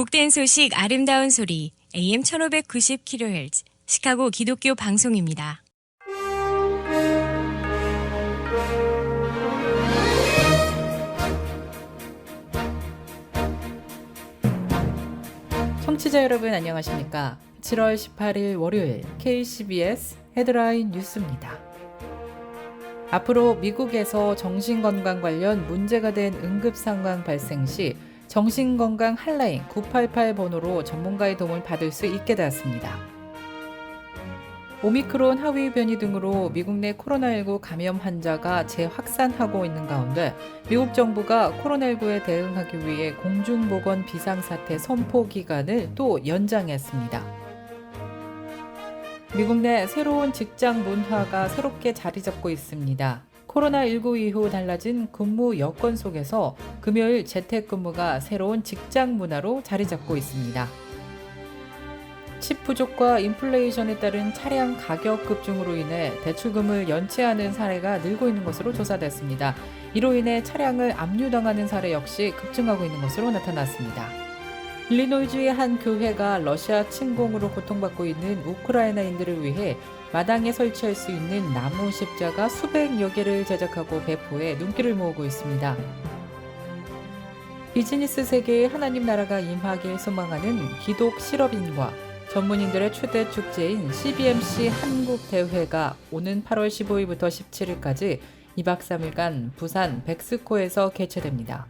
복된 소식 아름다운 소리 AM 1590kHz 시카고 기독교 방송입니다. 청취자 여러분 안녕하십니까? 7월 18일 월요일 KCBS 헤드라인 뉴스입니다. 앞으로 미국에서 정신건강 관련 문제가 된 응급상황 발생 시 정신건강 핫라인 988 번호로 전문가의 도움을 받을 수 있게 되었습니다. 오미크론 하위 변이 등으로 미국 내 코로나19 감염 환자가 재확산하고 있는 가운데 미국 정부가 코로나19에 대응하기 위해 공중보건 비상사태 선포 기간을 또 연장했습니다. 미국 내 새로운 직장 문화가 새롭게 자리 잡고 있습니다. 코로나19 이후 달라진 근무 여건 속에서 금요일 재택근무가 새로운 직장 문화로 자리 잡고 있습니다. 칩 부족과 인플레이션에 따른 차량 가격 급증으로 인해 대출금을 연체하는 사례가 늘고 있는 것으로 조사됐습니다. 이로 인해 차량을 압류당하는 사례 역시 급증하고 있는 것으로 나타났습니다. 일리노이주의 한 교회가 러시아 침공으로 고통받고 있는 우크라이나인들을 위해 마당에 설치할 수 있는 나무 십자가 수백여 개를 제작하고 배포해 눈길을 모으고 있습니다. 비즈니스 세계에 하나님 나라가 임하길 소망하는 기독 실업인과 전문인들의 최대 축제인 CBMC 한국대회가 오는 8월 15일부터 17일까지 2박 3일간 부산 백스코에서 개최됩니다.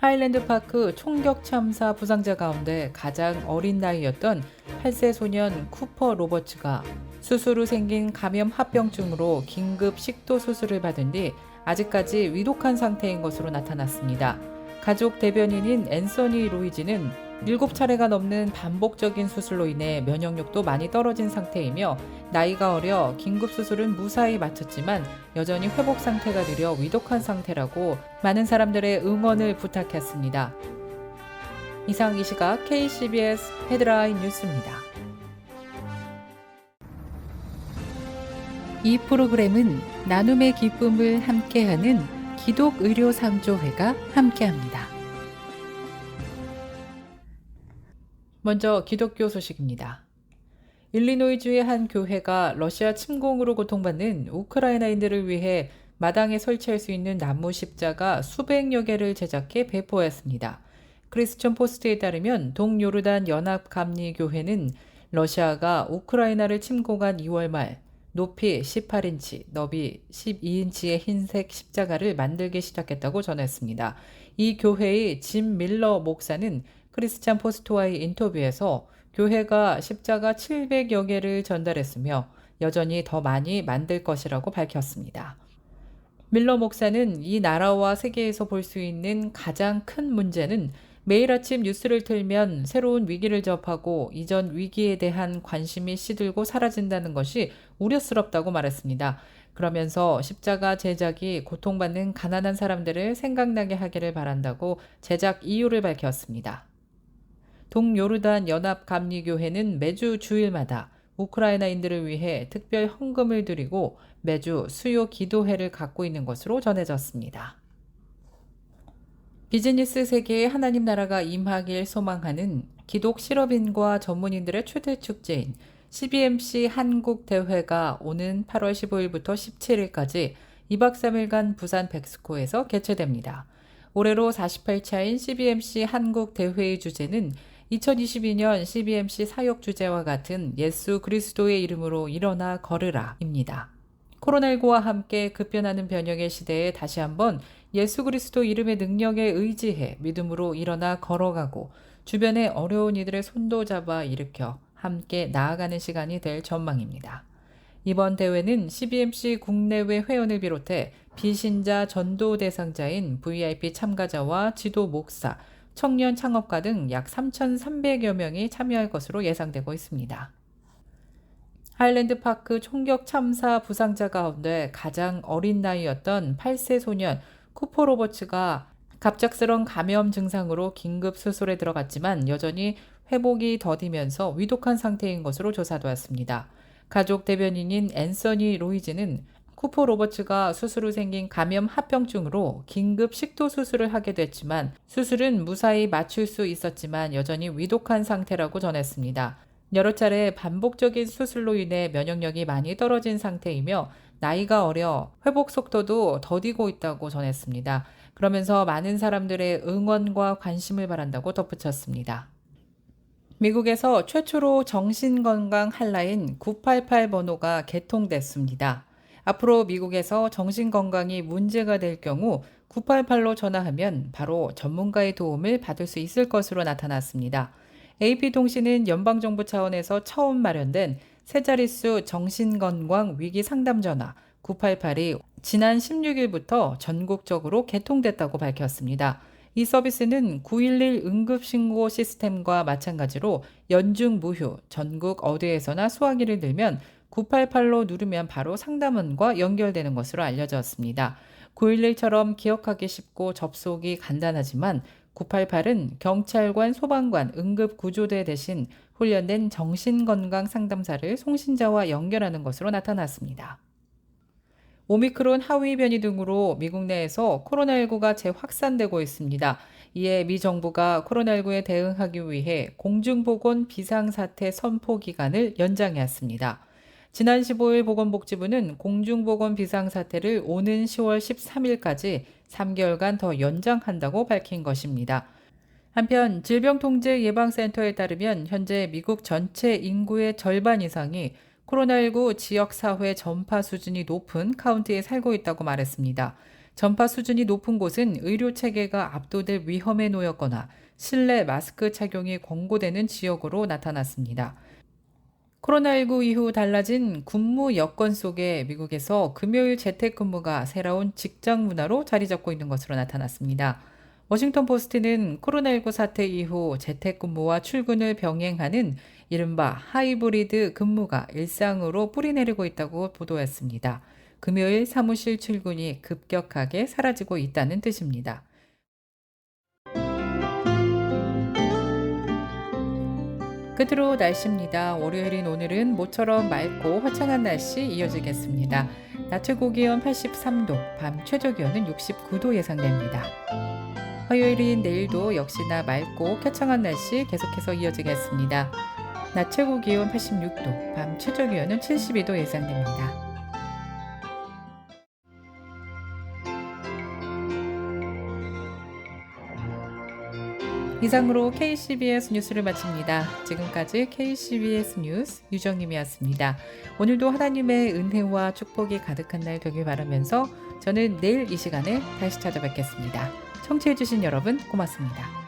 하일랜드파크 총격 참사 부상자 가운데 가장 어린 나이였던 8세 소년 쿠퍼 로버츠가 수술 후 생긴 감염 합병증으로 긴급 식도 수술을 받은 뒤 아직까지 위독한 상태인 것으로 나타났습니다. 가족 대변인인 앤서니 로이지는 7차례가 넘는 반복적인 수술로 인해 면역력도 많이 떨어진 상태이며 나이가 어려 긴급 수술은 무사히 마쳤지만 여전히 회복 상태가 느려 위독한 상태라고 많은 사람들의 응원을 부탁했습니다. 이상 이 시각 KCBS 헤드라인 뉴스입니다. 이 프로그램은 나눔의 기쁨을 함께하는 기독의료상조회가 함께합니다. 먼저 기독교 소식입니다. 일리노이주의 한 교회가 러시아 침공으로 고통받는 우크라이나인들을 위해 마당에 설치할 수 있는 나무 십자가 수백여 개를 제작해 배포했습니다. 크리스천 포스트에 따르면 동요르단 연합감리교회는 러시아가 우크라이나를 침공한 2월 말 높이 18인치, 너비 12인치의 흰색 십자가를 만들기 시작했다고 전했습니다. 이 교회의 짐 밀러 목사는 크리스찬 포스트와의 인터뷰에서 교회가 십자가 700여 개를 전달했으며 여전히 더 많이 만들 것이라고 밝혔습니다. 밀러 목사는 이 나라와 세계에서 볼 수 있는 가장 큰 문제는 매일 아침 뉴스를 틀면 새로운 위기를 접하고 이전 위기에 대한 관심이 시들고 사라진다는 것이 우려스럽다고 말했습니다. 그러면서 십자가 제작이 고통받는 가난한 사람들을 생각나게 하기를 바란다고 제작 이유를 밝혔습니다. 동요르단 연합감리교회는 매주 주일마다 우크라이나인들을 위해 특별 헌금을 드리고 매주 수요 기도회를 갖고 있는 것으로 전해졌습니다. 비즈니스 세계에 하나님 나라가 임하길 소망하는 기독 실업인과 전문인들의 최대 축제인 CBMC 한국대회가 오는 8월 15일부터 17일까지 2박 3일간 부산 백스코에서 개최됩니다. 올해로 48차인 CBMC 한국대회의 주제는 2022년 CBMC 사역 주제와 같은 예수 그리스도의 이름으로 일어나 걸으라 입니다. 코로나19와 함께 급변하는 변형의 시대에 다시 한번 예수 그리스도 이름의 능력에 의지해 믿음으로 일어나 걸어가고 주변의 어려운 이들의 손도 잡아 일으켜 함께 나아가는 시간이 될 전망입니다. 이번 대회는 CBMC 국내외 회원을 비롯해 비신자 전도 대상자인 VIP 참가자와 지도 목사, 청년 창업가 등 약 3,300여 명이 참여할 것으로 예상되고 있습니다. 하일랜드파크 총격 참사 부상자 가운데 가장 어린 나이였던 8세 소년 쿠퍼 로버츠가 갑작스런 감염 증상으로 긴급 수술에 들어갔지만 여전히 회복이 더디면서 위독한 상태인 것으로 조사되었습니다. 가족 대변인인 앤서니 로이즈는 쿠퍼 로버츠가 수술 후 생긴 감염 합병증으로 긴급 식도 수술을 하게 됐지만 수술은 무사히 마칠 수 있었지만 여전히 위독한 상태라고 전했습니다. 여러 차례 반복적인 수술로 인해 면역력이 많이 떨어진 상태이며 나이가 어려 회복 속도도 더디고 있다고 전했습니다. 그러면서 많은 사람들의 응원과 관심을 바란다고 덧붙였습니다. 미국에서 최초로 정신건강 한라인 988 번호가 개통됐습니다. 앞으로 미국에서 정신건강이 문제가 될 경우 988로 전화하면 바로 전문가의 도움을 받을 수 있을 것으로 나타났습니다. AP통신은 연방정부 차원에서 처음 마련된 세 자릿수 정신건강 위기 상담 전화 988이 지난 16일부터 전국적으로 개통됐다고 밝혔습니다. 이 서비스는 911 응급신고 시스템과 마찬가지로 연중 무휴, 전국 어디에서나 수화기를 들면 988로 누르면 바로 상담원과 연결되는 것으로 알려졌습니다. 911처럼 기억하기 쉽고 접속이 간단하지만 988은 경찰관, 소방관, 응급구조대 대신 훈련된 정신건강 상담사를 송신자와 연결하는 것으로 나타났습니다. 오미크론 하위 변이 등으로 미국 내에서 코로나19가 재확산되고 있습니다. 이에 미 정부가 코로나19에 대응하기 위해 공중보건 비상사태 선포 기간을 연장했습니다. 지난 15일 보건복지부는 공중보건 비상사태를 오는 10월 13일까지 3개월간 더 연장한다고 밝힌 것입니다. 한편 질병통제예방센터에 따르면 현재 미국 전체 인구의 절반 이상이 코로나19 지역사회 전파 수준이 높은 카운티에 살고 있다고 말했습니다. 전파 수준이 높은 곳은 의료체계가 압도될 위험에 놓였거나 실내 마스크 착용이 권고되는 지역으로 나타났습니다. 코로나19 이후 달라진 근무 여건 속에 미국에서 금요일 재택근무가 새로운 직장 문화로 자리 잡고 있는 것으로 나타났습니다. 워싱턴 포스트는 코로나19 사태 이후 재택근무와 출근을 병행하는 이른바 하이브리드 근무가 일상으로 뿌리내리고 있다고 보도했습니다. 금요일 사무실 출근이 급격하게 사라지고 있다는 뜻입니다. 끝으로 날씨입니다. 월요일인 오늘은 모처럼 맑고 화창한 날씨 이어지겠습니다. 낮 최고 기온 83도, 밤 최저 기온은 69도 예상됩니다. 화요일인 내일도 역시나 맑고 쾌청한 날씨 계속해서 이어지겠습니다. 낮 최고 기온 86도, 밤 최저 기온은 72도 예상됩니다. 이상으로 KCBS 뉴스를 마칩니다. 지금까지 KCBS 뉴스 유정임이었습니다. 오늘도 하나님의 은혜와 축복이 가득한 날 되길 바라면서 저는 내일 이 시간에 다시 찾아뵙겠습니다. 청취해주신 여러분 고맙습니다.